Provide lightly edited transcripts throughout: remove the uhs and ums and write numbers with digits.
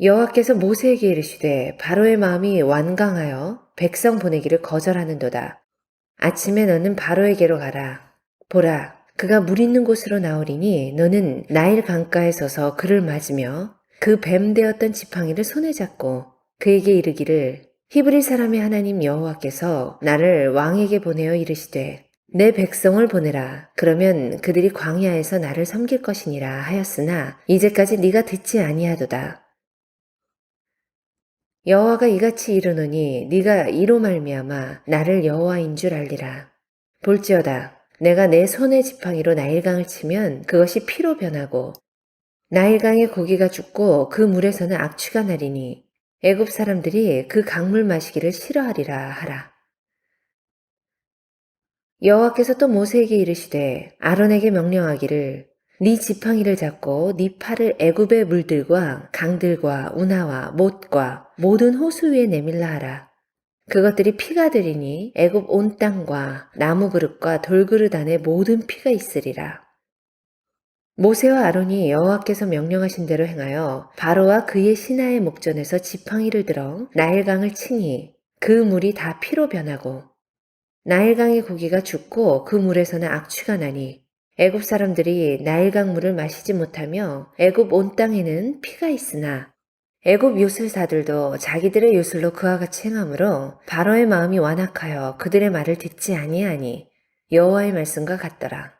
여호와께서 모세에게 이르시되 바로의 마음이 완강하여 백성 보내기를 거절하는도다. 아침에 너는 바로에게로 가라. 보라, 그가 물 있는 곳으로 나오리니 너는 나일 강가에 서서 그를 맞으며 그 뱀 되었던 지팡이를 손에 잡고 그에게 이르기를 히브리 사람의 하나님 여호와께서 나를 왕에게 보내어 이르시되 내 백성을 보내라. 그러면 그들이 광야에서 나를 섬길 것이니라 하였으나 이제까지 네가 듣지 아니하도다. 여호와가 이같이 이르노니 네가 이로 말미암아 나를 여호와인 줄 알리라. 볼지어다 내가 내 손의 지팡이로 나일강을 치면 그것이 피로 변하고 나일강의 고기가 죽고 그 물에서는 악취가 나리니 애굽 사람들이 그 강물 마시기를 싫어하리라 하라. 여호와께서 또 모세에게 이르시되 아론에게 명령하기를 네 지팡이를 잡고 네 팔을 애굽의 물들과 강들과 운하와 못과 모든 호수 위에 내밀라 하라. 그것들이 피가 되리니 애굽 온 땅과 나무 그릇과 돌그릇 안에 모든 피가 있으리라. 모세와 아론이 여호와께서 명령하신 대로 행하여 바로와 그의 신하의 목전에서 지팡이를 들어 나일강을 치니 그 물이 다 피로 변하고 나일강의 고기가 죽고 그 물에서는 악취가 나니 애굽 사람들이 나일강 물을 마시지 못하며 애굽 온 땅에는 피가 있으나 애굽 요술사들도 자기들의 요술로 그와 같이 행하므로 바로의 마음이 완악하여 그들의 말을 듣지 아니하니 여호와의 말씀과 같더라.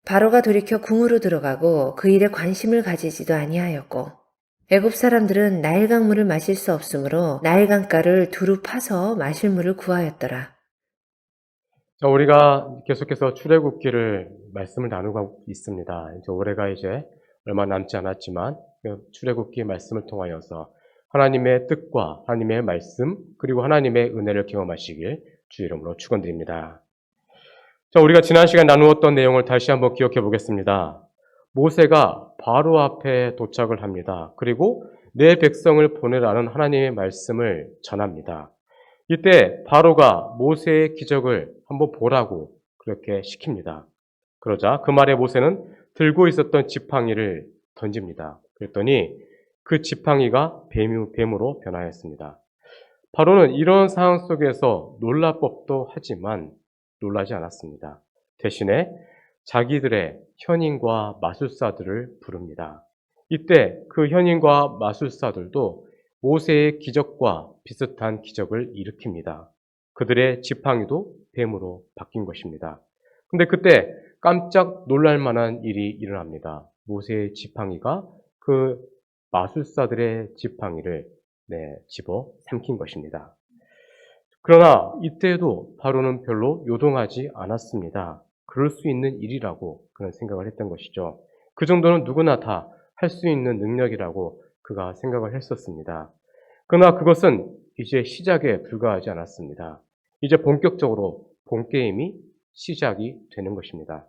바로가 돌이켜 궁으로 들어가고 그 일에 관심을 가지지도 아니하였고 애굽 사람들은 나일강 물을 마실 수 없으므로 나일강가를 두루 파서 마실 물을 구하였더라. 자, 우리가 계속해서 출애굽기를 말씀을 나누고 있습니다. 올해가 이제 얼마 남지 않았지만 출애굽기 말씀을 통하여서 하나님의 뜻과 하나님의 말씀 그리고 하나님의 은혜를 경험하시길 주 이름으로 축원드립니다. 자, 우리가 지난 시간 나누었던 내용을 다시 한번 기억해 보겠습니다. 모세가 바로 앞에 도착을 합니다. 그리고 내 백성을 보내라는 하나님의 말씀을 전합니다. 이때 바로가 모세의 기적을 한번 보라고 그렇게 시킵니다. 그러자 그 말에 모세는 들고 있었던 지팡이를 던집니다. 그랬더니 그 지팡이가 뱀으로 변하였습니다. 바로는 이런 상황 속에서 놀랄 법도 하지만 놀라지 않았습니다. 대신에 자기들의 현인과 마술사들을 부릅니다. 이때 그 현인과 마술사들도 모세의 기적과 비슷한 기적을 일으킵니다. 그들의 지팡이도 뱀으로 바뀐 것입니다. 근데 그때 깜짝 놀랄 만한 일이 일어납니다. 모세의 지팡이가 그 마술사들의 지팡이를 집어 삼킨 것입니다. 그러나 이때도 바로는 별로 요동하지 않았습니다. 그럴 수 있는 일이라고 그는 생각을 했던 것이죠. 그 정도는 누구나 다 할 수 있는 능력이라고 그가 생각을 했었습니다. 그러나 그것은 이제 시작에 불과하지 않았습니다. 이제 본격적으로 본게임이 시작이 되는 것입니다.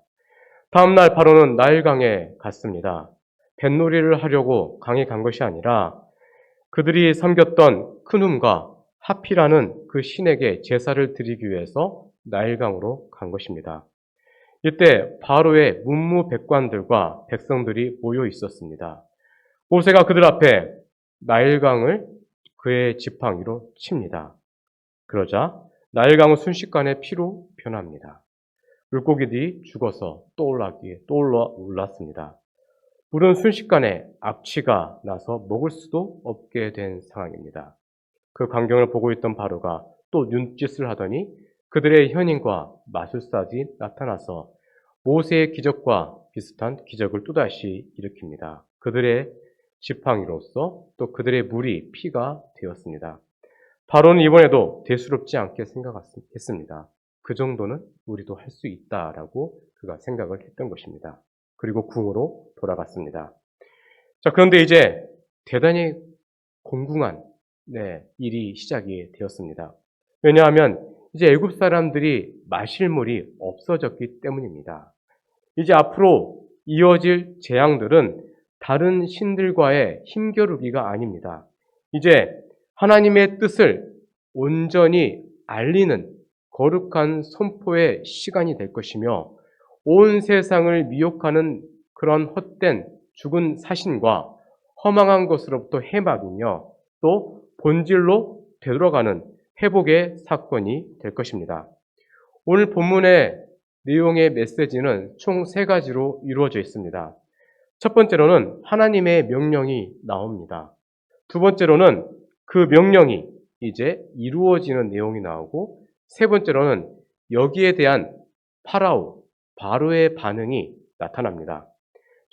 다음날 바로는 나일강에 갔습니다. 뱃놀이를 하려고 강에 간 것이 아니라 그들이 섬겼던 크눔과 하피라는 그 신에게 제사를 드리기 위해서 나일강으로 간 것입니다. 이때 바로의 문무백관들과 백성들이 모여 있었습니다. 모세가 그들 앞에 나일강을 그의 지팡이로 칩니다. 그러자 나일강은 순식간에 피로 변합니다. 물고기들이 죽어서 떠올랐습니다. 물은 순식간에 악취가 나서 먹을 수도 없게 된 상황입니다. 그 광경을 보고 있던 바로가 또 눈짓을 하더니 그들의 현인과 마술사들이 나타나서 모세의 기적과 비슷한 기적을 또다시 일으킵니다. 그들의 지팡이로서 또 그들의 물이 피가 되었습니다. 바로는 이번에도 대수롭지 않게 생각했습니다. 그 정도는 우리도 할 수 있다라고 그가 생각을 했던 것입니다. 그리고 궁으로 돌아갔습니다. 자, 그런데 이제 대단히 공궁한 일이 시작이 되었습니다. 왜냐하면 이제 애굽 사람들이 마실 물이 없어졌기 때문입니다. 이제 앞으로 이어질 재앙들은 다른 신들과의 힘겨루기가 아닙니다. 이제 하나님의 뜻을 온전히 알리는 거룩한 선포의 시간이 될 것이며 온 세상을 미혹하는 그런 헛된 죽은 사신과 허망한 것으로부터 해방이며 또 본질로 되돌아가는 회복의 사건이 될 것입니다. 오늘 본문의 내용의 메시지는 총 3가지로 이루어져 있습니다. 첫 번째로는 하나님의 명령이 나옵니다. 두 번째로는 그 명령이 이제 이루어지는 내용이 나오고, 세 번째로는 여기에 대한 바로의 반응이 나타납니다.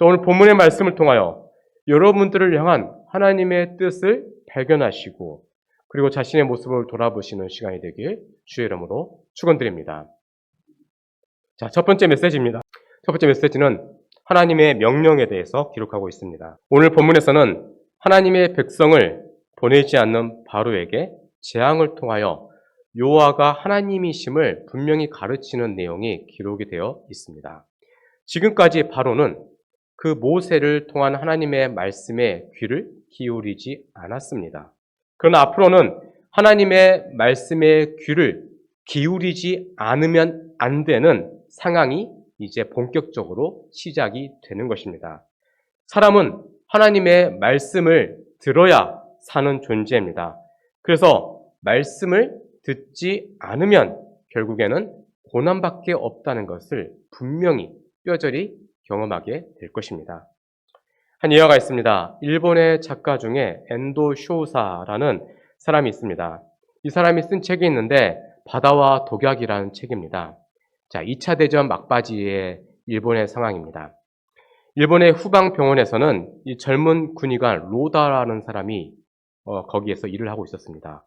오늘 본문의 말씀을 통하여 여러분들을 향한 하나님의 뜻을 발견하시고 그리고 자신의 모습을 돌아보시는 시간이 되길 주의 이름으로 축원드립니다. 자, 첫 번째 메시지입니다. 첫 번째 메시지는 하나님의 명령에 대해서 기록하고 있습니다. 오늘 본문에서는 하나님의 백성을 보내지 않는 바로에게 재앙을 통하여 여호와가 하나님이심을 분명히 가르치는 내용이 기록이 되어 있습니다. 지금까지 바로는 그 모세를 통한 하나님의 말씀에 귀를 기울이지 않았습니다. 그러나 앞으로는 하나님의 말씀에 귀를 기울이지 않으면 안 되는 상황이 이제 본격적으로 시작이 되는 것입니다. 사람은 하나님의 말씀을 들어야 사는 존재입니다. 그래서 말씀을 듣지 않으면 결국에는 고난밖에 없다는 것을 분명히 뼈저리 경험하게 될 것입니다. 한 예화가 있습니다. 일본의 작가 중에 엔도 쇼사라는 사람이 있습니다. 이 사람이 쓴 책이 있는데 바다와 독약이라는 책입니다. 자, 2차 대전 막바지의 일본의 상황입니다. 일본의 후방 병원에서는 이 젊은 군의관 로다라는 사람이 거기에서 일을 하고 있었습니다.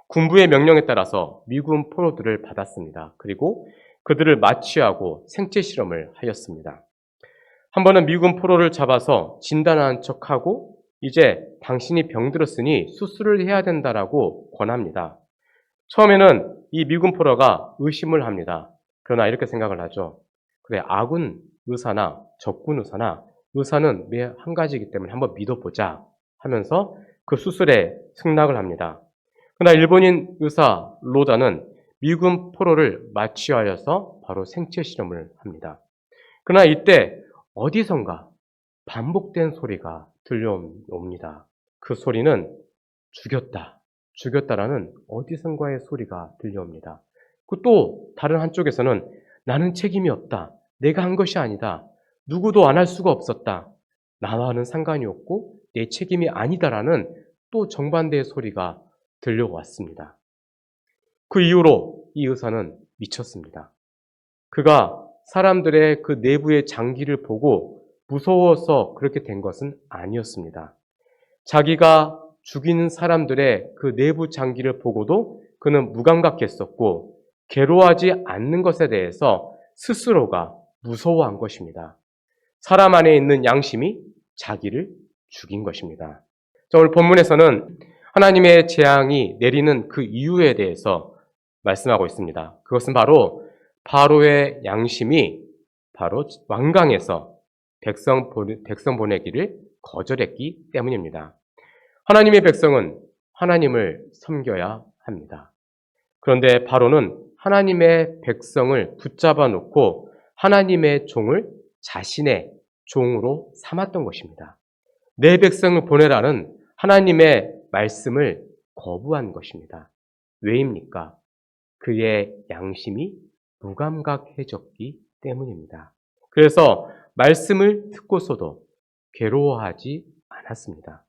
군부의 명령에 따라서 미군 포로들을 받았습니다. 그리고 그들을 마취하고 생체 실험을 하였습니다. 한 번은 미군 포로를 잡아서 진단한 척하고 이제 당신이 병들었으니 수술을 해야 된다라고 권합니다. 처음에는 이 미군 포로가 의심을 합니다. 그러나 이렇게 생각을 하죠. 그래, 아군 의사나 적군 의사나 의사는 매 한 가지이기 때문에 한번 믿어보자 하면서 그 수술에 승낙을 합니다. 그러나 일본인 의사 로다는 미군 포로를 마취하여서 바로 생체 실험을 합니다. 그러나 이때 어디선가 반복된 소리가 들려옵니다. 그 소리는 죽였다라는 어디선가의 소리가 들려옵니다. 또 다른 한쪽에서는 나는 책임이 없다. 내가 한 것이 아니다. 누구도 안 할 수가 없었다. 나와는 상관이 없고 내 책임이 아니다라는 또 정반대의 소리가 들려왔습니다. 그 이후로 이 의사는 미쳤습니다. 그가 사람들의 그 내부의 장기를 보고 무서워서 그렇게 된 것은 아니었습니다. 자기가 죽이는 사람들의 그 내부 장기를 보고도 그는 무감각했었고 괴로워하지 않는 것에 대해서 스스로가 무서워한 것입니다. 사람 안에 있는 양심이 자기를 죽인 것입니다. 오늘 본문에서는 하나님의 재앙이 내리는 그 이유에 대해서 말씀하고 있습니다. 그것은 바로 바로의 양심이 바로 완강해서 백성 보내기를 거절했기 때문입니다. 하나님의 백성은 하나님을 섬겨야 합니다. 그런데 바로는 하나님의 백성을 붙잡아 놓고 하나님의 종을 자신의 종으로 삼았던 것입니다. 내 백성을 보내라는 하나님의 말씀을 거부한 것입니다. 왜입니까? 그의 양심이 무감각해졌기 때문입니다. 그래서 말씀을 듣고서도 괴로워하지 않았습니다.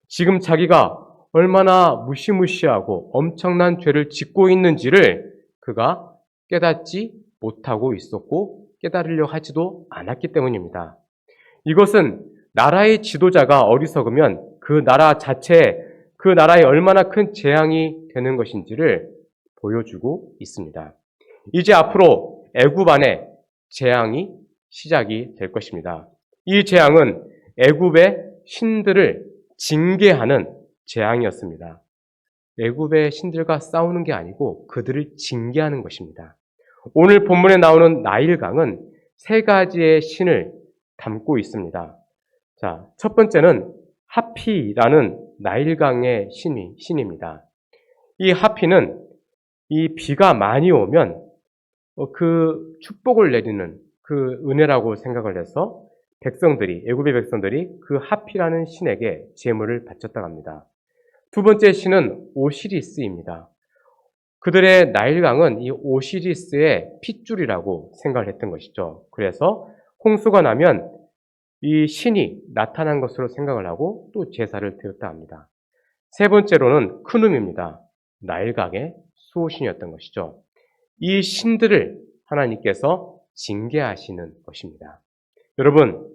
지금 자기가 얼마나 무시무시하고 엄청난 죄를 짓고 있는지를 그가 깨닫지 못하고 있었고 깨달으려 하지도 않았기 때문입니다. 이것은 나라의 지도자가 어리석으면 그 나라 자체에 그 나라에 얼마나 큰 재앙이 되는 것인지를 보여주고 있습니다. 이제 앞으로 애굽 안에 재앙이 시작이 될 것입니다. 이 재앙은 애굽의 신들을 징계하는 재앙이었습니다. 애굽의 신들과 싸우는 게 아니고 그들을 징계하는 것입니다. 오늘 본문에 나오는 나일강은 3가지의 신을 담고 있습니다. 자, 첫 번째는 하피라는 나일강의 신입니다. 이 하피는 이 비가 많이 오면 그 축복을 내리는 그 은혜라고 생각을 해서 애굽의 백성들이 그 하피라는 신에게 제물을 바쳤다고 합니다. 두 번째 신은 오시리스입니다. 그들의 나일강은 이 오시리스의 핏줄이라고 생각을 했던 것이죠. 그래서 홍수가 나면 이 신이 나타난 것으로 생각을 하고 또 제사를 드렸다 합니다. 세 번째로는 크눔입니다. 나일강의 수호신이었던 것이죠. 이 신들을 하나님께서 징계하시는 것입니다. 여러분,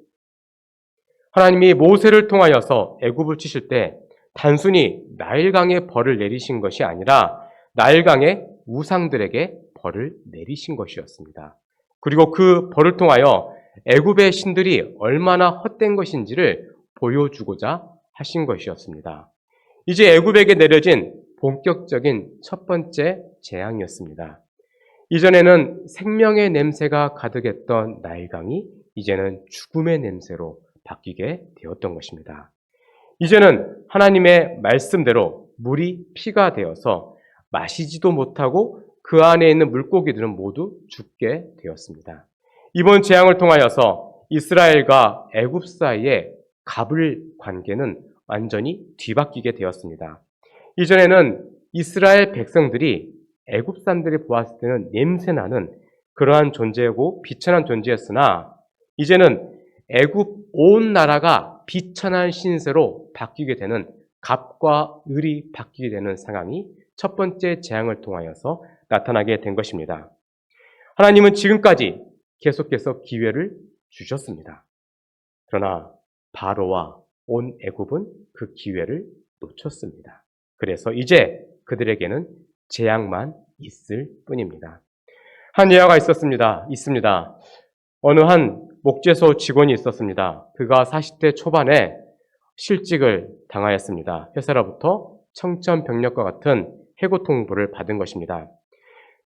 하나님이 모세를 통하여서 애굽을 치실 때 단순히 나일강의 벌을 내리신 것이 아니라 나일강의 우상들에게 벌을 내리신 것이었습니다. 그리고 그 벌을 통하여 애굽의 신들이 얼마나 헛된 것인지를 보여주고자 하신 것이었습니다. 이제 애굽에게 내려진 본격적인 첫 번째 재앙이었습니다. 이전에는 생명의 냄새가 가득했던 나일강이 이제는 죽음의 냄새로 바뀌게 되었던 것입니다. 이제는 하나님의 말씀대로 물이 피가 되어서 마시지도 못하고 그 안에 있는 물고기들은 모두 죽게 되었습니다. 이번 재앙을 통하여서 이스라엘과 애굽 사이의 갑을 관계는 완전히 뒤바뀌게 되었습니다. 이전에는 이스라엘 백성들이 애굽 사람들이 보았을 때는 냄새나는 그러한 존재고 비천한 존재였으나 이제는 애굽 온 나라가 비천한 신세로 바뀌게 되는 갑과 을이 바뀌게 되는 상황이 첫 번째 재앙을 통하여서 나타나게 된 것입니다. 하나님은 지금까지 계속해서 기회를 주셨습니다. 그러나 바로와 온 애굽은 그 기회를 놓쳤습니다. 그래서 이제 그들에게는 재앙만 있을 뿐입니다. 한 예화가 있습니다. 어느 한 목재소 직원이 있었습니다. 그가 40대 초반에 실직을 당하였습니다. 회사로부터 청천벽력과 같은 해고 통보를 받은 것입니다.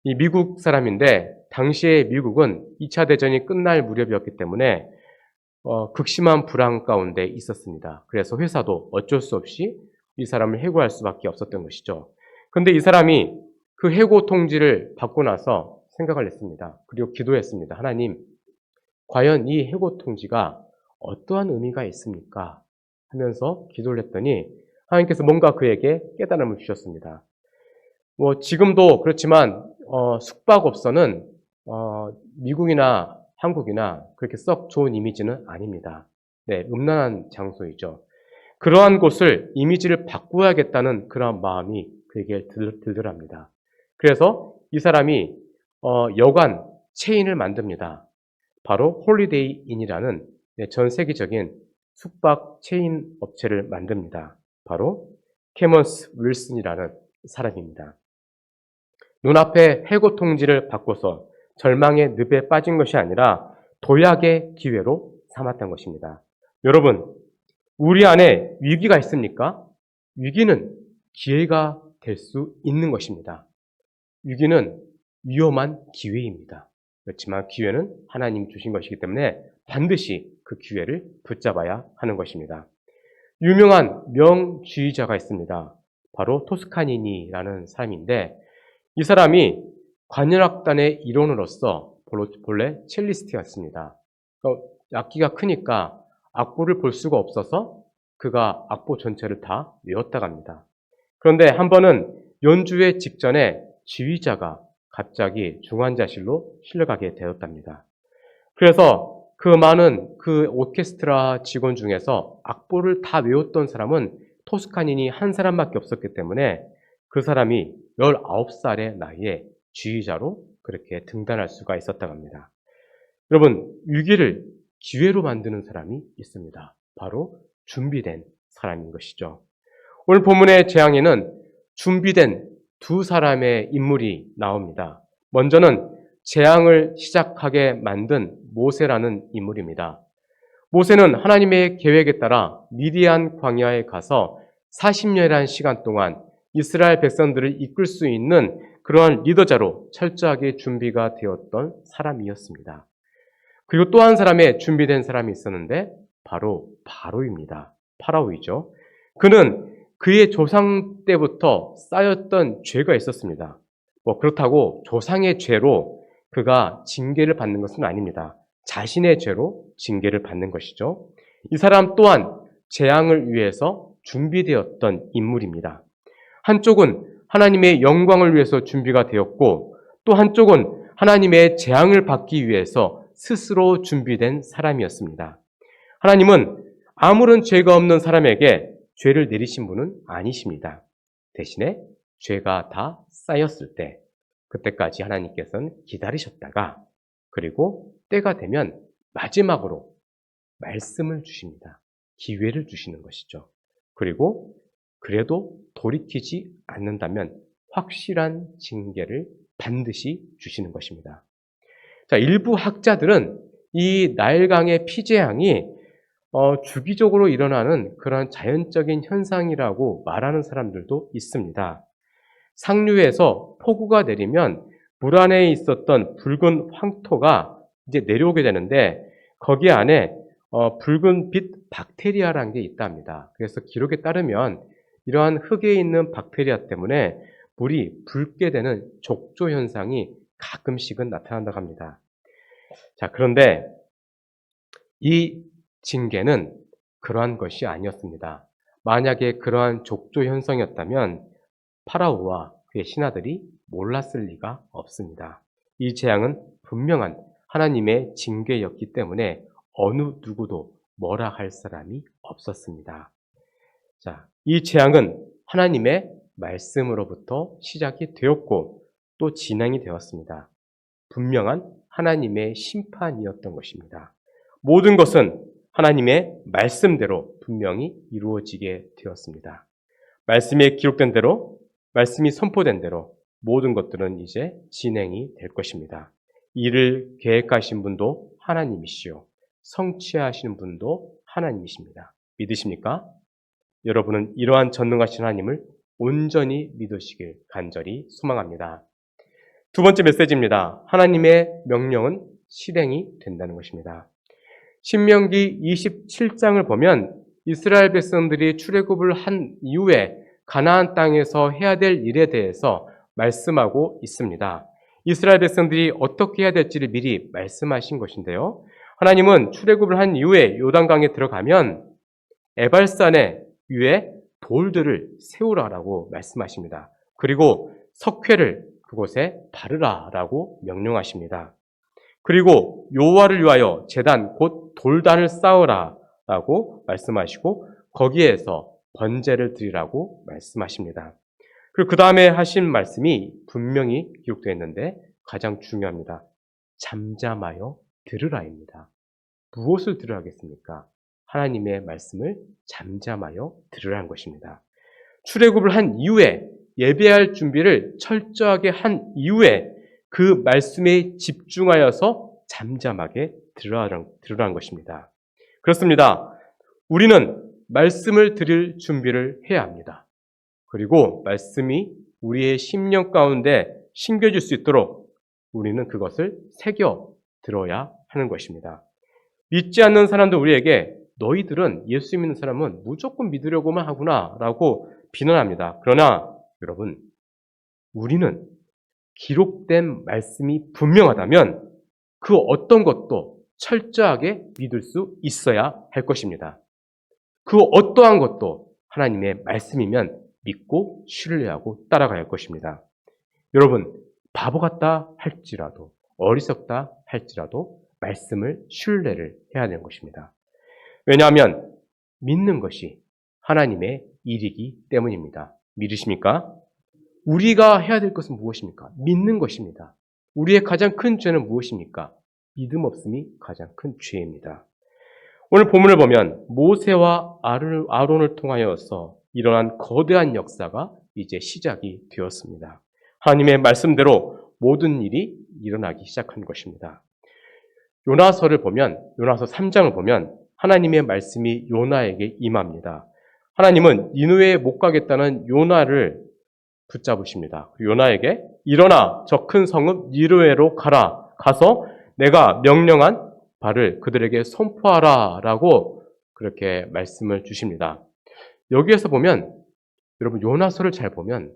이 미국 사람인데 당시에 미국은 2차 대전이 끝날 무렵이었기 때문에 극심한 불안 가운데 있었습니다. 그래서 회사도 어쩔 수 없이 이 사람을 해고할 수밖에 없었던 것이죠. 그런데 이 사람이 그 해고 통지를 받고 나서 생각을 했습니다. 그리고 기도했습니다. 하나님, 과연 이 해고 통지가 어떠한 의미가 있습니까? 하면서 기도를 했더니 하나님께서 뭔가 그에게 깨달음을 주셨습니다. 지금도 그렇지만 숙박업소는 미국이나 한국이나 그렇게 썩 좋은 이미지는 아닙니다. 네, 음란한 장소이죠. 그러한 곳을 이미지를 바꾸어야겠다는 그런 마음이 그에게 들더랍니다. 그래서 이 사람이 여관 체인을 만듭니다. 바로 홀리데이 인이라는 전 세계적인 숙박 체인 업체를 만듭니다. 바로 캐먼스 윌슨이라는 사람입니다. 눈앞에 해고 통지를 받고서 절망의 늪에 빠진 것이 아니라 도약의 기회로 삼았던 것입니다. 여러분, 우리 안에 위기가 있습니까? 위기는 기회가 될 수 있는 것입니다. 위기는 위험한 기회입니다. 그렇지만 기회는 하나님 주신 것이기 때문에 반드시 그 기회를 붙잡아야 하는 것입니다. 유명한 명주의자가 있습니다. 바로 토스카니니라는 사람인데 이 사람이 관현악단의 일원으로서 본래 첼리스트였습니다. 악기가 크니까 악보를 볼 수가 없어서 그가 악보 전체를 다 외웠다고 합니다. 그런데 한 번은 연주회 직전에 지휘자가 갑자기 중환자실로 실려가게 되었답니다. 그래서 그 많은 그 오케스트라 직원 중에서 악보를 다 외웠던 사람은 토스카니니 한 사람밖에 없었기 때문에 그 사람이 19살의 나이에 지휘자로 그렇게 등단할 수가 있었다고 합니다. 여러분, 위기를 기회로 만드는 사람이 있습니다. 바로 준비된 사람인 것이죠. 오늘 본문의 재앙에는 준비된 두 사람의 인물이 나옵니다. 먼저는 재앙을 시작하게 만든 모세라는 인물입니다. 모세는 하나님의 계획에 따라 미디안 광야에 가서 40년이라는 시간 동안 이스라엘 백성들을 이끌 수 있는 그러한 리더자로 철저하게 준비가 되었던 사람이었습니다. 그리고 또 한 사람의 준비된 사람이 있었는데 바로 바로입니다. 파라오이죠. 그는 그의 조상 때부터 쌓였던 죄가 있었습니다. 그렇다고 조상의 죄로 그가 징계를 받는 것은 아닙니다. 자신의 죄로 징계를 받는 것이죠. 이 사람 또한 재앙을 위해서 준비되었던 인물입니다. 한쪽은 하나님의 영광을 위해서 준비가 되었고 또 한쪽은 하나님의 재앙을 받기 위해서 스스로 준비된 사람이었습니다. 하나님은 아무런 죄가 없는 사람에게 죄를 내리신 분은 아니십니다. 대신에 죄가 다 쌓였을 때 그때까지 하나님께서는 기다리셨다가 그리고 때가 되면 마지막으로 말씀을 주십니다. 기회를 주시는 것이죠. 그리고 그래도 돌이키지 않는다면 확실한 징계를 반드시 주시는 것입니다. 자, 일부 학자들은 이 나일강의 피재앙이 주기적으로 일어나는 그런 자연적인 현상이라고 말하는 사람들도 있습니다. 상류에서 폭우가 내리면 물 안에 있었던 붉은 황토가 이제 내려오게 되는데 거기 안에 붉은 빛 박테리아라는 게 있답니다. 그래서 기록에 따르면 이러한 흙에 있는 박테리아 때문에 물이 붉게 되는 족조 현상이 가끔씩은 나타난다고 합니다. 자, 그런데 이 징계는 그러한 것이 아니었습니다. 만약에 그러한 족조 현상이었다면 파라오와 그의 신하들이 몰랐을 리가 없습니다. 이 재앙은 분명한 하나님의 징계였기 때문에 어느 누구도 뭐라 할 사람이 없었습니다. 자, 이 재앙은 하나님의 말씀으로부터 시작이 되었고 또 진행이 되었습니다. 분명한 하나님의 심판이었던 것입니다. 모든 것은 하나님의 말씀대로 분명히 이루어지게 되었습니다. 말씀에 기록된 대로, 말씀이 선포된 대로 모든 것들은 이제 진행이 될 것입니다. 이를 계획하신 분도 하나님이시요, 성취하시는 분도 하나님이십니다. 믿으십니까? 여러분은 이러한 전능하신 하나님을 온전히 믿으시길 간절히 소망합니다. 두 번째 메시지입니다. 하나님의 명령은 실행이 된다는 것입니다. 신명기 27장을 보면 이스라엘 백성들이 출애굽을 한 이후에 가나안 땅에서 해야 될 일에 대해서 말씀하고 있습니다. 이스라엘 백성들이 어떻게 해야 될지를 미리 말씀하신 것인데요. 하나님은 출애굽을 한 이후에 요단강에 들어가면 에발산의 위에 돌들을 세우라라고 말씀하십니다. 그리고 석회를 그곳에 바르라라고 명령하십니다. 그리고 여호와를 위하여 제단 곧 돌단을 쌓으라라고 말씀하시고 거기에서 번제를 드리라고 말씀하십니다. 그리고 그 다음에 하신 말씀이 분명히 기록되어 있는데 가장 중요합니다. 잠잠하여 들으라입니다. 무엇을 들으라 하겠습니까? 하나님의 말씀을 잠잠하여 들으라는 것입니다. 출애굽을 한 이후에 예배할 준비를 철저하게 한 이후에 그 말씀에 집중하여서 잠잠하게 들으라는 것입니다. 그렇습니다. 우리는 말씀을 들을 준비를 해야 합니다. 그리고 말씀이 우리의 심령 가운데 심겨질 수 있도록 우리는 그것을 새겨 들어야 하는 것입니다. 믿지 않는 사람들 우리에게 너희들은 예수 믿는 사람은 무조건 믿으려고만 하구나 라고 비난합니다. 그러나 여러분, 우리는 기록된 말씀이 분명하다면 그 어떤 것도 철저하게 믿을 수 있어야 할 것입니다. 그 어떠한 것도 하나님의 말씀이면 믿고 신뢰하고 따라가야 할 것입니다. 여러분, 바보 같다 할지라도 어리석다 할지라도 말씀을 신뢰를 해야 되는 것입니다. 왜냐하면 믿는 것이 하나님의 일이기 때문입니다. 믿으십니까? 우리가 해야 될 것은 무엇입니까? 믿는 것입니다. 우리의 가장 큰 죄는 무엇입니까? 믿음 없음이 가장 큰 죄입니다. 오늘 본문을 보면 모세와 아론을 통하여서 일어난 거대한 역사가 이제 시작이 되었습니다. 하나님의 말씀대로 모든 일이 일어나기 시작한 것입니다. 요나서를 보면, 요나서 3장을 보면 하나님의 말씀이 요나에게 임합니다. 하나님은 니느웨에 못 가겠다는 요나를 붙잡으십니다. 요나에게 일어나 저 큰 성읍 니느웨로 가라. 가서 내가 명령한 바를 그들에게 선포하라 라고 그렇게 말씀을 주십니다. 여기에서 보면 여러분 요나서를 잘 보면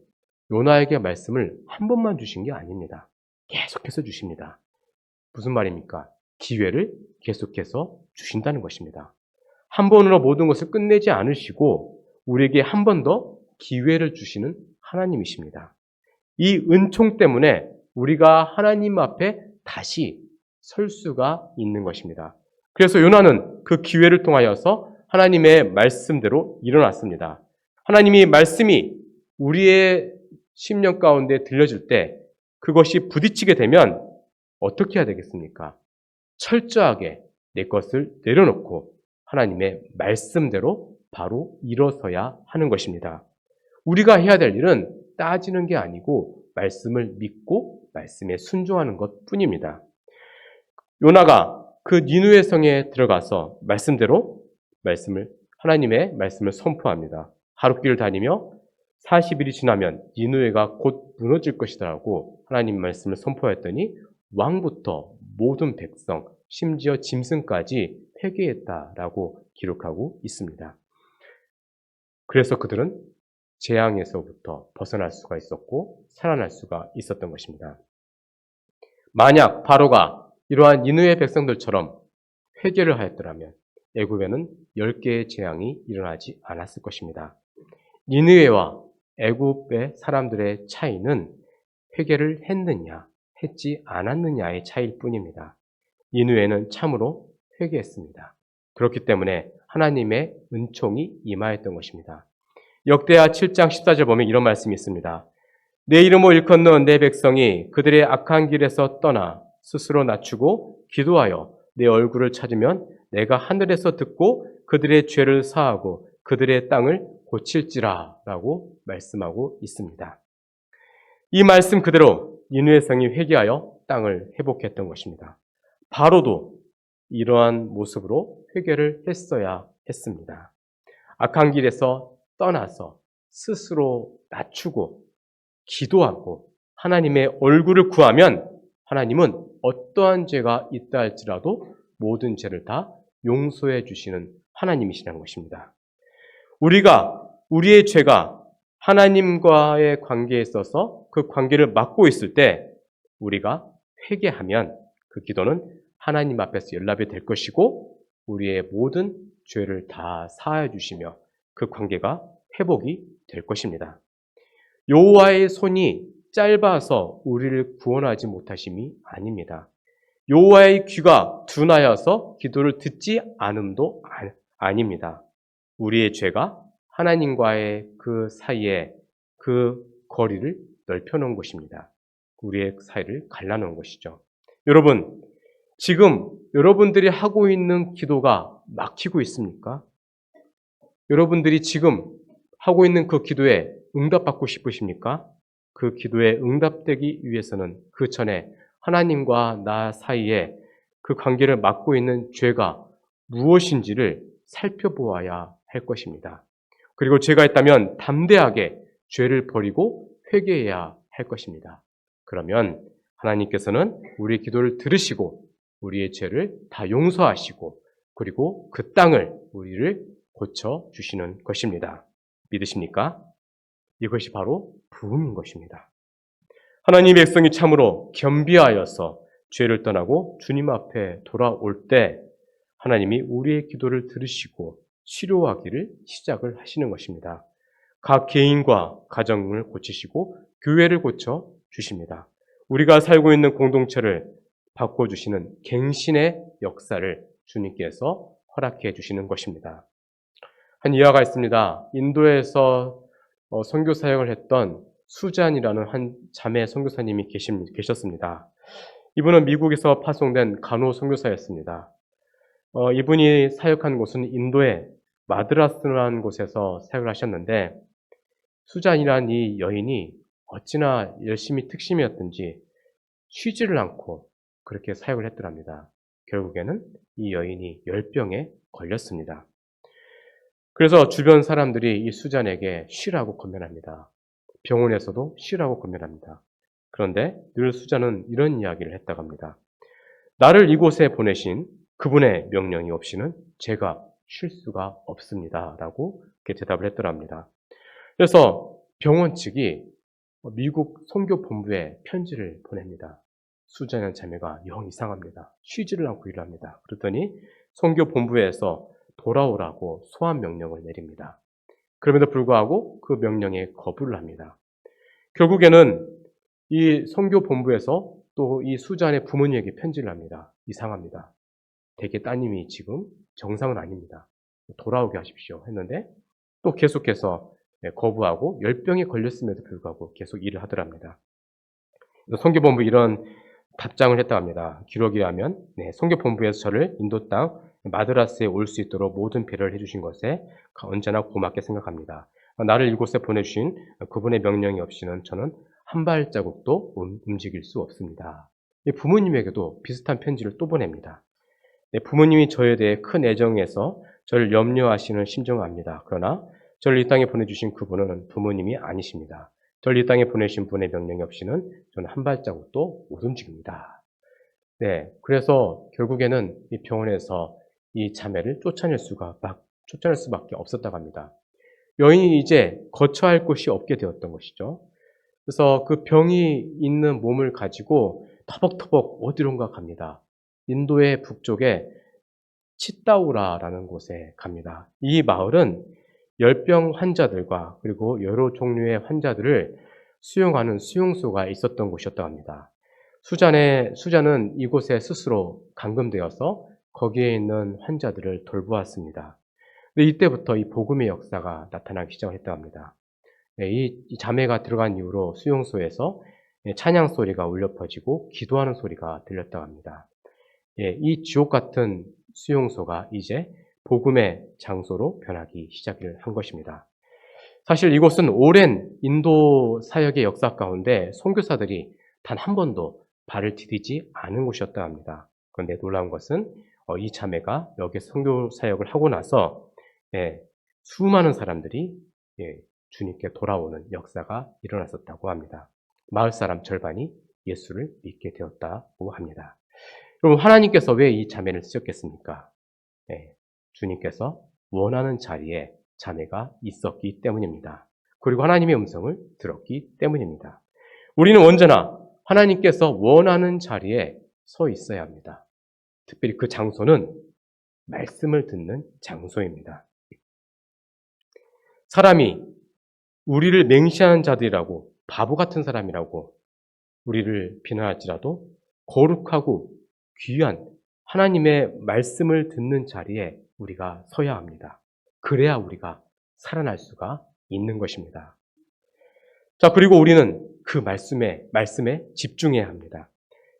요나에게 말씀을 한 번만 주신 게 아닙니다. 계속해서 주십니다. 무슨 말입니까? 기회를 계속해서 주신다는 것입니다. 한 번으로 모든 것을 끝내지 않으시고 우리에게 한 번 더 기회를 주시는 하나님이십니다. 이 은총 때문에 우리가 하나님 앞에 다시 설 수가 있는 것입니다. 그래서 요나는 그 기회를 통하여서 하나님의 말씀대로 일어났습니다. 하나님이 말씀이 우리의 심령 가운데 들려질 때 그것이 부딪히게 되면 어떻게 해야 되겠습니까? 철저하게 내 것을 내려놓고 하나님의 말씀대로 바로 일어서야 하는 것입니다. 우리가 해야 될 일은 따지는 게 아니고 말씀을 믿고 말씀에 순종하는 것뿐입니다. 요나가 그 니느웨 성에 들어가서 말씀대로 하나님의 말씀을 선포합니다. 하룻길을 다니며 40일이 지나면 니느웨가 곧 무너질 것이라고 하나님 말씀을 선포했더니 왕부터 모든 백성, 심지어 짐승까지 회개했다라고 기록하고 있습니다. 그래서 그들은 재앙에서부터 벗어날 수가 있었고 살아날 수가 있었던 것입니다. 만약 바로가 이러한 니느웨 백성들처럼 회개를 하였더라면 애굽에는 10개의 재앙이 일어나지 않았을 것입니다. 니느웨와 애굽의 사람들의 차이는 회개를 했느냐, 했지 않았느냐의 차이일 뿐입니다. 니느웨는 참으로 회개했습니다. 그렇기 때문에 하나님의 은총이 임하였던 것입니다. 역대하 7장 14절 보면 이런 말씀이 있습니다. 내 이름을 일컫는 내 백성이 그들의 악한 길에서 떠나 스스로 낮추고 기도하여 내 얼굴을 찾으면 내가 하늘에서 듣고 그들의 죄를 사하고 그들의 땅을 고칠지라 라고 말씀하고 있습니다. 이 말씀 그대로 니느웨 성이 회개하여 땅을 회복했던 것입니다. 바로도 이러한 모습으로 회개를 했어야 했습니다. 악한 길에서 떠나서 스스로 낮추고 기도하고 하나님의 얼굴을 구하면 하나님은 어떠한 죄가 있다 할지라도 모든 죄를 다 용서해 주시는 하나님이시라는 것입니다. 우리의 죄가 하나님과의 관계에 있어서 그 관계를 막고 있을 때 우리가 회개하면 그 기도는 하나님 앞에서 연락이 될 것이고 우리의 모든 죄를 다 사하여 주시며 그 관계가 회복이 될 것입니다. 여호와의 손이 짧아서 우리를 구원하지 못하심이 아닙니다. 여호와의 귀가 둔하여서 기도를 듣지 않음도 아닙니다. 우리의 죄가 하나님과의 그 사이에 그 거리를 넓혀놓은 것입니다. 우리의 사이를 갈라놓은 것이죠. 여러분, 지금 여러분들이 하고 있는 기도가 막히고 있습니까? 여러분들이 지금 하고 있는 그 기도에 응답받고 싶으십니까? 그 기도에 응답되기 위해서는 그 전에 하나님과 나 사이에 그 관계를 막고 있는 죄가 무엇인지를 살펴보아야 할 것입니다. 그리고 죄가 있다면 담대하게 죄를 버리고 회개해야 할 것입니다. 그러면 하나님께서는 우리의 기도를 들으시고 우리의 죄를 다 용서하시고 그리고 그 땅을 우리를 고쳐주시는 것입니다. 믿으십니까? 이것이 바로 부흥인 것입니다. 하나님의 백성이 참으로 겸비하여서 죄를 떠나고 주님 앞에 돌아올 때 하나님이 우리의 기도를 들으시고 치료하기를 시작을 하시는 것입니다. 각 개인과 가정을 고치시고 교회를 고쳐 주십니다. 우리가 살고 있는 공동체를 바꿔주시는 갱신의 역사를 주님께서 허락해 주시는 것입니다. 한 일화가 있습니다. 인도에서 선교 사역을 했던 수잔이라는 한 자매 선교사님이 계셨습니다. 이분은 미국에서 파송된 간호 선교사였습니다. 이분이 사역한 곳은 인도의 마드라스라는 곳에서 사역을 하셨는데 수잔이라는 이 여인이 어찌나 열심히 특심이었든지 쉬지를 않고 그렇게 사역을 했더랍니다. 결국에는 이 여인이 열병에 걸렸습니다. 그래서 주변 사람들이 이 수잔에게 쉬라고 권면합니다. 병원에서도 쉬라고 권면합니다. 그런데 늘 수잔은 이런 이야기를 했다고 합니다. 나를 이곳에 보내신 그분의 명령이 없이는 제가 쉴 수가 없습니다. 라고 이렇게 대답을 했더랍니다. 그래서 병원 측이 미국 선교본부에 편지를 보냅니다. 수자라는 자매가 영 이상합니다. 쉬지를 않고 일을 합니다. 그랬더니 선교 본부에서 돌아오라고 소환 명령을 내립니다. 그럼에도 불구하고 그 명령에 거부를 합니다. 결국에는 이 선교 본부에서 또 이 수자의 부모님에게 편지를 합니다. 이상합니다. 대개 따님이 지금 정상은 아닙니다. 돌아오게 하십시오 했는데 또 계속해서 거부하고 열병에 걸렸음에도 불구하고 계속 일을 하더랍니다. 선교본부 이런 답장을 했다고 합니다. 기록에 하면 선교본부에서 저를 인도 땅 마드라스에 올 수 있도록 모든 배려를 해주신 것에 언제나 고맙게 생각합니다. 나를 이곳에 보내주신 그분의 명령이 없이는 저는 한 발자국도 움직일 수 없습니다. 부모님에게도 비슷한 편지를 또 보냅니다. 부모님이 저에 대해 큰 애정에서 저를 염려하시는 심정을 압니다. 그러나 저를 이 땅에 보내주신 그분은 부모님이 아니십니다. 저를 이 땅에 보내신 분의 명령이 없이는 저는 한 발자국도 못 움직입니다. 그래서 결국에는 이 병원에서 이 자매를 쫓아낼 수밖에 없었다고 합니다. 여인이 이제 거처할 곳이 없게 되었던 것이죠. 그래서 그 병이 있는 몸을 가지고 터벅터벅 어디론가 갑니다. 인도의 북쪽에 치따우라라는 곳에 갑니다. 이 마을은 열병 환자들과 그리고 여러 종류의 환자들을 수용하는 수용소가 있었던 곳이었다고 합니다. 수자는 이곳에 스스로 감금되어서 거기에 있는 환자들을 돌보았습니다. 근데 이때부터 이 복음의 역사가 나타나기 시작했다고 합니다. 이 자매가 들어간 이후로 수용소에서 찬양 소리가 울려 퍼지고 기도하는 소리가 들렸다고 합니다. 이 지옥 같은 수용소가 이제 복음의 장소로 변하기 시작을 한 것입니다. 사실 이곳은 오랜 인도 사역의 역사 가운데 선교사들이 단 한 번도 발을 디디지 않은 곳이었다고 합니다. 그런데 놀라운 것은 이 자매가 여기서 선교 사역을 하고 나서 수많은 사람들이 주님께 돌아오는 역사가 일어났었다고 합니다. 마을 사람 절반이 예수를 믿게 되었다고 합니다. 그럼 하나님께서 왜 이 자매를 쓰셨겠습니까? 주님께서 원하는 자리에 자매가 있었기 때문입니다. 그리고 하나님의 음성을 들었기 때문입니다. 우리는 언제나 하나님께서 원하는 자리에 서 있어야 합니다. 특별히 그 장소는 말씀을 듣는 장소입니다. 사람이 우리를 맹시하는 자들이라고 바보 같은 사람이라고 우리를 비난할지라도 거룩하고 귀한 하나님의 말씀을 듣는 자리에 우리가 서야 합니다. 그래야 우리가 살아날 수가 있는 것입니다. 자, 그리고 우리는 그 말씀에 집중해야 합니다.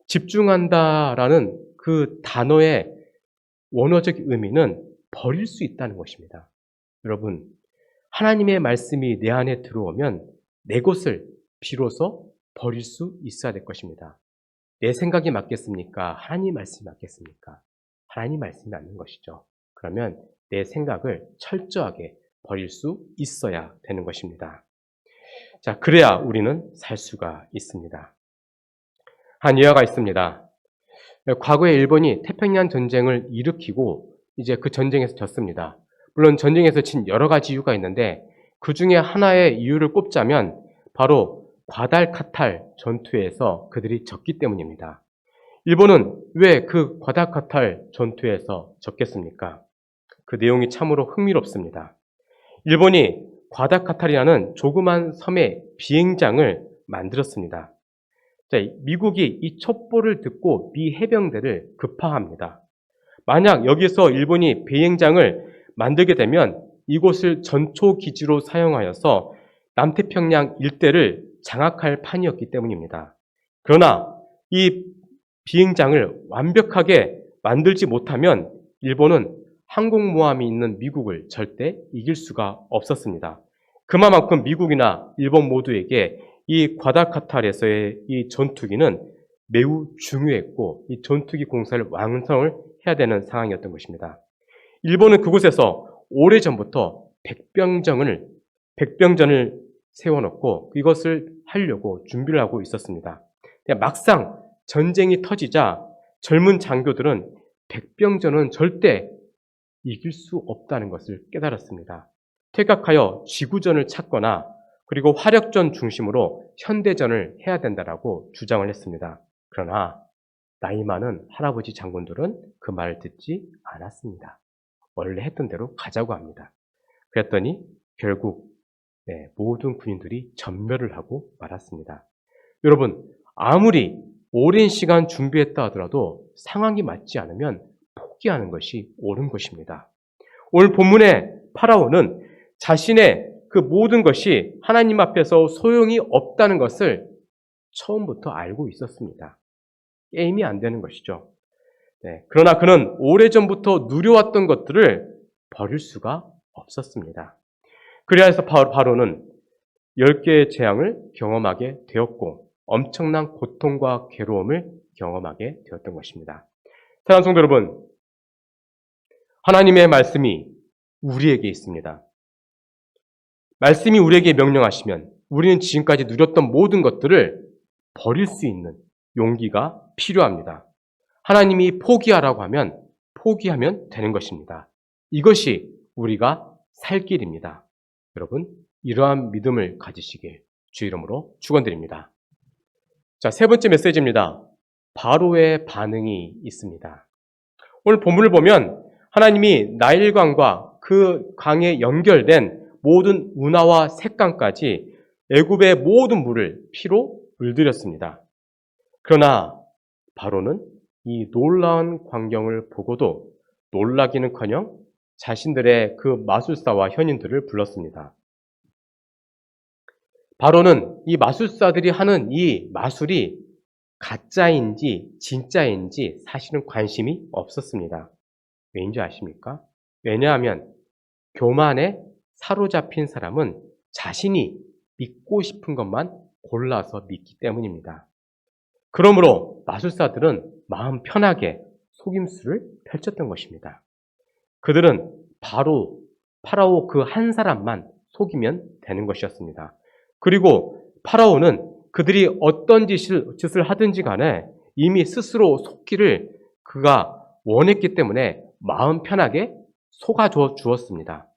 집중한다라는 그 단어의 원어적 의미는 버릴 수 있다는 것입니다. 여러분, 하나님의 말씀이 내 안에 들어오면 내 것을 비로소 버릴 수 있어야 될 것입니다. 내 생각이 맞겠습니까? 하나님 말씀이 맞겠습니까? 하나님 말씀이 맞는 것이죠. 그러면 내 생각을 철저하게 버릴 수 있어야 되는 것입니다. 자, 그래야 우리는 살 수가 있습니다. 한 일화가 있습니다. 과거에 일본이 태평양 전쟁을 일으키고 이제 그 전쟁에서 졌습니다. 물론 전쟁에서 진 여러 가지 이유가 있는데 그 중에 하나의 이유를 꼽자면 바로 과달카탈 전투에서 그들이 졌기 때문입니다. 일본은 왜 그 과달카탈 전투에서 졌겠습니까? 그 내용이 참으로 흥미롭습니다. 일본이 과달카탈이라는 조그만 섬의 비행장을 만들었습니다. 자, 미국이 이 첩보를 듣고 미 해병대를 급파합니다. 만약 여기서 일본이 비행장을 만들게 되면 이곳을 전초 기지로 사용하여서 남태평양 일대를 장악할 판이었기 때문입니다. 그러나 이 비행장을 완벽하게 만들지 못하면 일본은 항공모함이 있는 미국을 절대 이길 수가 없었습니다. 그만큼 미국이나 일본 모두에게 이 과다카탈에서의 이 전투기는 매우 중요했고 이 전투기 공사를 완성을 해야 되는 상황이었던 것입니다. 일본은 그곳에서 오래전부터 백병전을 세워놓고 이것을 하려고 준비를 하고 있었습니다. 막상 전쟁이 터지자 젊은 장교들은 백병전은 절대 이길 수 없다는 것을 깨달았습니다. 퇴각하여 지구전을 찾거나 그리고 화력전 중심으로 현대전을 해야 된다라고 주장을 했습니다. 그러나 나이 많은 할아버지 장군들은 그 말을 듣지 않았습니다. 원래 했던 대로 가자고 합니다. 그랬더니 결국 모든 군인들이 전멸을 하고 말았습니다. 여러분, 아무리 오랜 시간 준비했다 하더라도 상황이 맞지 않으면 포기하는 것이 옳은 것입니다. 오늘 본문의 파라오는 자신의 그 모든 것이 하나님 앞에서 소용이 없다는 것을 처음부터 알고 있었습니다. 게임이 안 되는 것이죠. 그러나 그는 오래전부터 누려왔던 것들을 버릴 수가 없었습니다. 그래서 바로는 10개의 재앙을 경험하게 되었고 엄청난 고통과 괴로움을 경험하게 되었던 것입니다. 사랑하는 성도 여러분, 하나님의 말씀이 우리에게 있습니다. 말씀이 우리에게 명령하시면 우리는 지금까지 누렸던 모든 것들을 버릴 수 있는 용기가 필요합니다. 하나님이 포기하라고 하면 포기하면 되는 것입니다. 이것이 우리가 살 길입니다. 여러분, 이러한 믿음을 가지시길 주 이름으로 축원드립니다. 자, 세 번째 메시지입니다. 바로의 반응이 있습니다. 오늘 본문을 보면 하나님이 나일강과 그 강에 연결된 모든 운하와 셋강까지 애굽의 모든 물을 피로 물들였습니다. 그러나 바로는 이 놀라운 광경을 보고도 놀라기는커녕 자신들의 그 마술사와 현인들을 불렀습니다. 바로는 이 마술사들이 하는 이 마술이 가짜인지 진짜인지 사실은 관심이 없었습니다. 왜인지 아십니까? 왜냐하면 교만에 사로잡힌 사람은 자신이 믿고 싶은 것만 골라서 믿기 때문입니다. 그러므로 마술사들은 마음 편하게 속임수를 펼쳤던 것입니다. 그들은 바로 파라오 그 한 사람만 속이면 되는 것이었습니다. 그리고 파라오는 그들이 어떤 짓을 하든지 간에 이미 스스로 속기를 그가 원했기 때문에 마음 편하게 속아 주었습니다.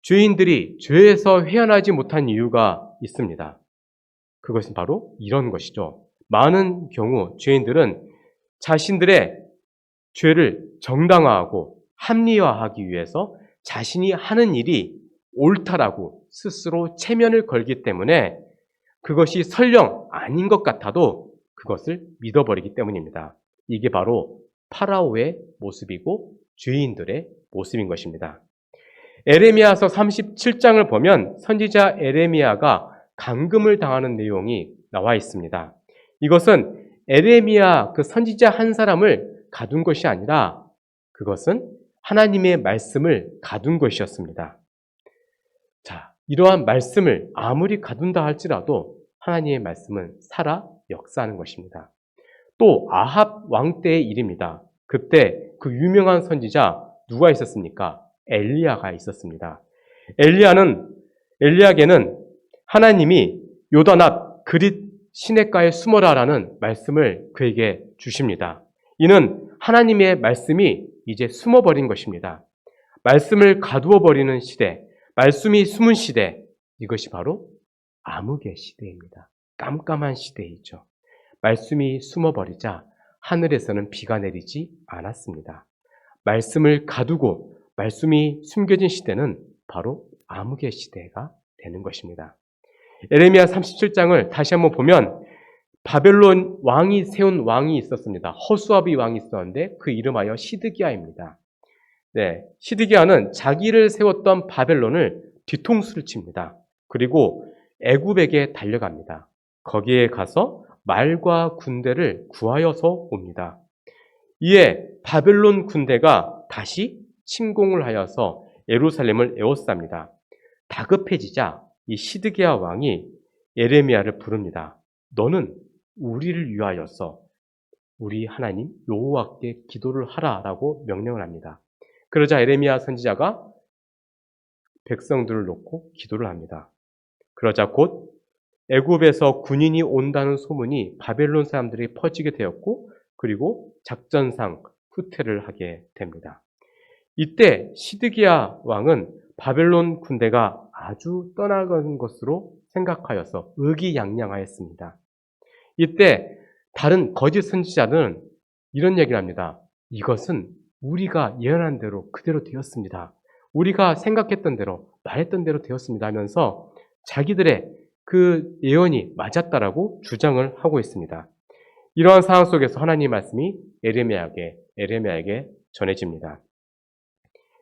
죄인들이 죄에서 회안하지 못한 이유가 있습니다. 그것은 바로 이런 것이죠. 많은 경우 죄인들은 자신들의 죄를 정당화하고 합리화하기 위해서 자신이 하는 일이 옳다라고 스스로 체면을 걸기 때문에 그것이 설령 아닌 것 같아도 그것을 믿어버리기 때문입니다. 이게 바로 파라오의 모습이고 죄인들의 모습인 것입니다. 에레미야서 37장을 보면 선지자 에레미야가 감금을 당하는 내용이 나와 있습니다. 이것은 에레미야 그 선지자 한 사람을 가둔 것이 아니라 그것은 하나님의 말씀을 가둔 것이었습니다. 자, 이러한 말씀을 아무리 가둔다 할지라도 하나님의 말씀은 살아 역사하는 것입니다. 또 아합 왕 때의 일입니다. 그때 그 유명한 선지자 누가 있었습니까? 엘리야가 있었습니다. 엘리야에게는 하나님이 요단 앞 그릿 시냇가에 숨어라라는 말씀을 그에게 주십니다. 이는 하나님의 말씀이 이제 숨어버린 것입니다. 말씀을 가두어 버리는 시대, 말씀이 숨은 시대, 이것이 바로 암흑의 시대입니다. 깜깜한 시대이죠. 말씀이 숨어버리자 하늘에서는 비가 내리지 않았습니다. 말씀을 가두고 말씀이 숨겨진 시대는 바로 암흑의 시대가 되는 것입니다. 에레미야 37장을 다시 한번 보면 바벨론 왕이 세운 왕이 있었습니다. 허수아비 왕이 있었는데 그 이름하여 시드기야입니다. 시드기야는 자기를 세웠던 바벨론을 뒤통수를 칩니다. 그리고 애굽에게 달려갑니다. 거기에 가서 말과 군대를 구하여서 옵니다. 이에 바벨론 군대가 다시 침공을 하여서 예루살렘을 에워쌉니다. 다급해지자 이 시드기야 왕이 에레미야를 부릅니다. 너는 우리를 위하여서 우리 하나님 여호와께 기도를 하라라고 명령을 합니다. 그러자 에레미야 선지자가 백성들을 놓고 기도를 합니다. 그러자 곧 애굽에서 군인이 온다는 소문이 바벨론 사람들이 퍼지게 되었고 그리고 작전상 후퇴를 하게 됩니다. 이때 시드기야 왕은 바벨론 군대가 아주 떠나간 것으로 생각하여서 의기양양하였습니다. 이때 다른 거짓 선지자는 이런 얘기를 합니다. 이것은 우리가 예언한 대로 그대로 되었습니다. 우리가 생각했던 대로, 말했던 대로 되었습니다 하면서 자기들의 그 예언이 맞았다라고 주장을 하고 있습니다. 이러한 상황 속에서 하나님의 말씀이 에레미야에게 전해집니다.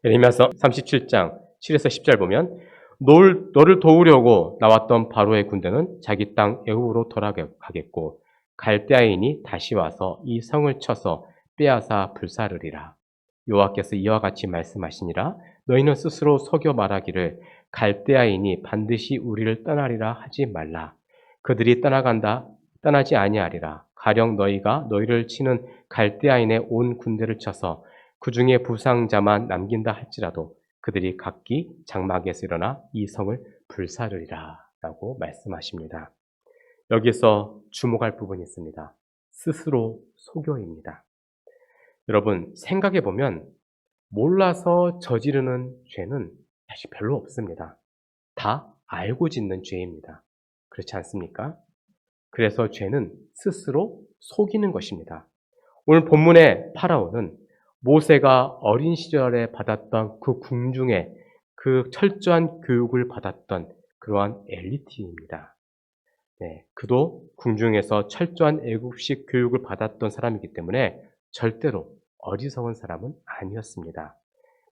에레미야서 37장 7에서 10절 보면 너를 도우려고 나왔던 바로의 군대는 자기 땅 애굽으로 돌아가겠고 갈대아인이 다시 와서 이 성을 쳐서 빼앗아 불사르리라. 여호와께서 이와 같이 말씀하시니라. 너희는 스스로 속여 말하기를 갈대아인이 반드시 우리를 떠나리라 하지 말라. 그들이 떠나지 아니하리라. 가령 너희가 너희를 치는 갈대아인의 온 군대를 쳐서 그 중에 부상자만 남긴다 할지라도 그들이 각기 장막에서 일어나 이 성을 불사르리라 라고 말씀하십니다. 여기서 주목할 부분이 있습니다. 스스로 속여입니다. 여러분 생각해 보면 몰라서 저지르는 죄는 사실 별로 없습니다. 다 알고 짓는 죄입니다. 그렇지 않습니까? 그래서 죄는 스스로 속이는 것입니다. 오늘 본문의 파라오는 모세가 어린 시절에 받았던 그 궁중에 그 철저한 교육을 받았던 그러한 엘리트입니다. 네, 그도 궁중에서 철저한 애국식 교육을 받았던 사람이기 때문에 절대로 어리석은 사람은 아니었습니다.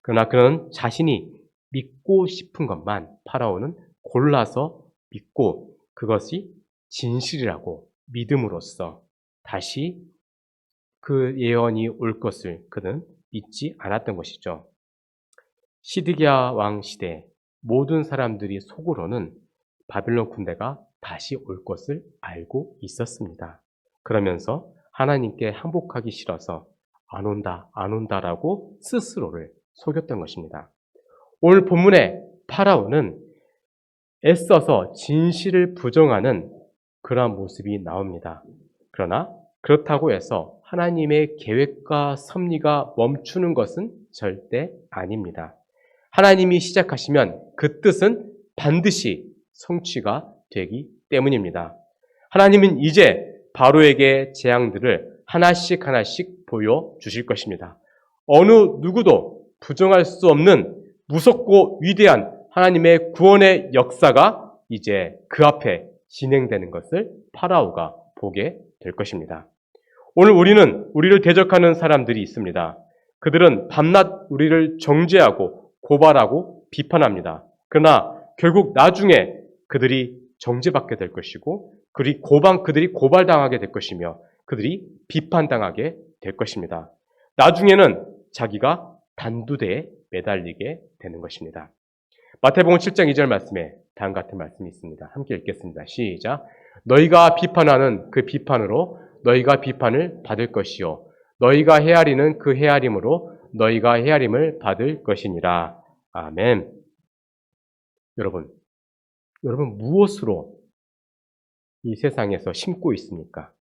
그러나 그는 자신이 믿고 싶은 것만 파라오는 골라서 믿고 그것이 진실이라고 믿음으로써 다시 그 예언이 올 것을 그는 믿지 않았던 것이죠. 시드기야 왕 시대 모든 사람들이 속으로는 바빌론 군대가 다시 올 것을 알고 있었습니다. 그러면서 하나님께 항복하기 싫어서 안 온다라고 스스로를 속였던 것입니다. 오늘 본문의 파라오는 애써서 진실을 부정하는 그러한 모습이 나옵니다. 그러나 그렇다고 해서 하나님의 계획과 섭리가 멈추는 것은 절대 아닙니다. 하나님이 시작하시면 그 뜻은 반드시 성취가 되기 때문입니다. 하나님은 이제 바로에게 재앙들을 하나씩 보여주실 것입니다. 어느 누구도 부정할 수 없는 무섭고 위대한 하나님의 구원의 역사가 이제 그 앞에 진행되는 것을 파라오가 보게 될 것입니다. 오늘 우리를 대적하는 사람들이 있습니다. 그들은 밤낮 우리를 정죄하고 고발하고 비판합니다. 그러나 결국 나중에 그들이 정죄받게 될 것이고 그들이 고발당하게 될 것이며 그들이 비판당하게 될 것입니다. 나중에는 자기가 단두대에 매달리게 되는 것입니다. 마태복음 7장 2절 말씀에 다음 같은 말씀이 있습니다. 함께 읽겠습니다. 시작. 너희가 비판하는 그 비판으로 너희가 비판을 받을 것이요 너희가 헤아리는 그 헤아림으로 너희가 헤아림을 받을 것이니라. 아멘. 여러분 무엇으로 이 세상에서 심고 있습니까?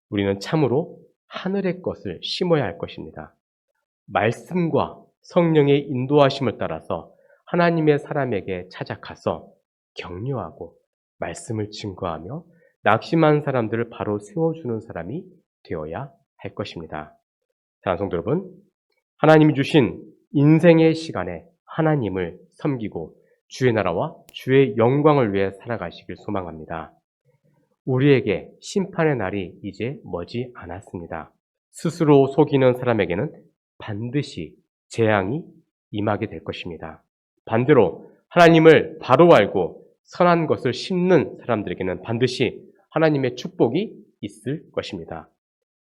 우리는 참으로 하늘의 것을 심어야 할 것입니다. 말씀과 성령의 인도하심을 따라서 하나님의 사람에게 찾아가서 격려하고 말씀을 증거하며 낙심한 사람들을 바로 세워주는 사람이 되어야 할 것입니다. 자, 성도 여러분, 하나님이 주신 인생의 시간에 하나님을 섬기고 주의 나라와 주의 영광을 위해 살아가시길 소망합니다. 우리에게 심판의 날이 이제 머지 않았습니다. 스스로 속이는 사람에게는 반드시 재앙이 임하게 될 것입니다. 반대로 하나님을 바로 알고 선한 것을 심는 사람들에게는 반드시 하나님의 축복이 있을 것입니다.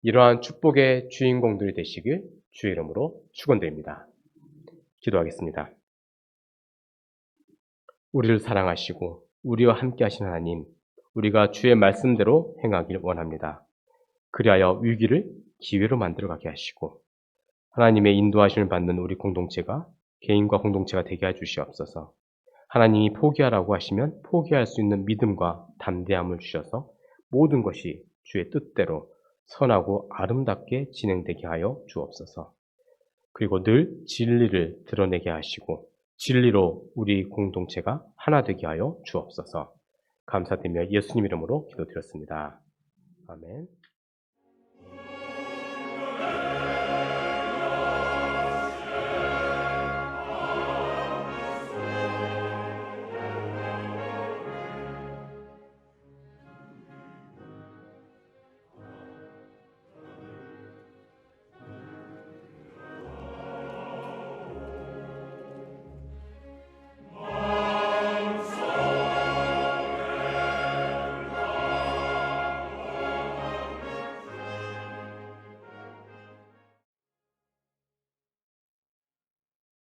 이러한 축복의 주인공들이 되시길 주의 이름으로 축원드립니다. 기도하겠습니다. 우리를 사랑하시고 우리와 함께 하신 하나님, 우리가 주의 말씀대로 행하길 원합니다. 그리하여 위기를 기회로 만들어가게 하시고 하나님의 인도하심을 받는 우리 공동체가 개인과 공동체가 되게 해주시옵소서. 하나님이 포기하라고 하시면 포기할 수 있는 믿음과 담대함을 주셔서 모든 것이 주의 뜻대로 선하고 아름답게 진행되게 하여 주옵소서. 그리고 늘 진리를 드러내게 하시고 진리로 우리 공동체가 하나 되게 하여 주옵소서. 감사드리며 예수님 이름으로 기도드렸습니다. 아멘.